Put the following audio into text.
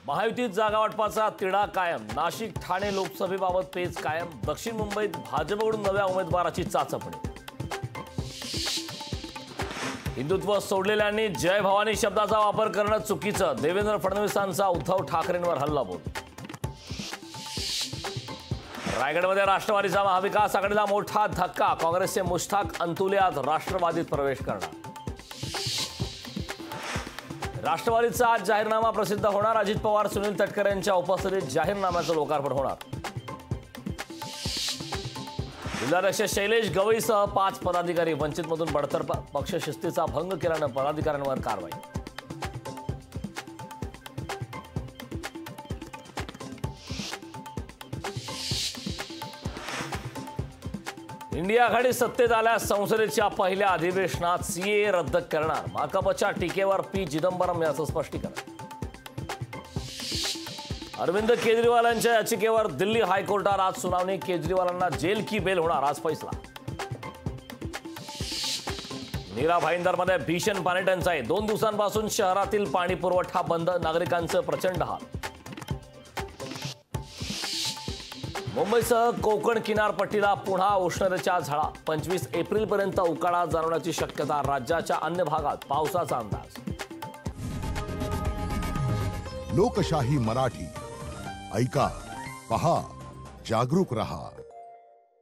महायुतीत जागा वाटपाचा तिढा कायम। नाशिक ठाणे लोकसभेबाबत पेच कायम। दक्षिण मुंबईत भाजपकडून नव्या उमेदवाराची चाचपणी। हिंदुत्व सोडलेल्यांनी जय भवानी शब्दाचा वापर करणं चुकीचं। देवेंद्र फडणवीसांचा उद्धव ठाकरेंवर हल्लाबोल। रायगडमध्ये राष्ट्रवादीचा महाविकास आघाडीला मोठा धक्का। काँग्रेसचे मुश्ताक अंतुले आज राष्ट्रवादीत प्रवेश करणार। राष्ट्रवादीचा आज जाहीरनामा प्रसिद्ध होणार। अजित पवार सुनील तटकरे यांच्या उपस्थितीत जाहीरनाम्याचं लोकार्पण होणार। जिल्हाध्यक्ष शैलेश गवईसह 5 पदाधिकारी वंचितमधून बडतर्फ। पक्ष शिस्तीचा भंग केल्यानं पदाधिकाऱ्यांवर कारवाई। इंडिया आघाडी सत्तेत आल्यास संसदेच्या पहिल्या अधिवेशनात सीए रद्द करणार। भाकपच्या टीकेवर पी चिदंबरम याचं स्पष्टीकरण। अरविंद केजरीवाल यांच्या याचिकेवर दिल्ली हायकोर्टात आज सुनावणी। केजरीवालांना जेल की बेल होणार आज फैसला। नीरा भाईंदरमध्ये भीषण पाणी टंचाई। 2 दिवसांपासून शहरातील पाणी पुरवठा बंद। नागरिकांचं प्रचंड हाल। मुंबईसह कोकण किनारपट्टीला पुन्हा उष्णतेच्या झळा। 25 एप्रिलपर्यंत उकाडा जाणवण्याची शक्यता। राज्याच्या अन्य भागात पावसाचा अंदाज। लोकशाही मराठी ऐका, पहा, जागरूक रहा।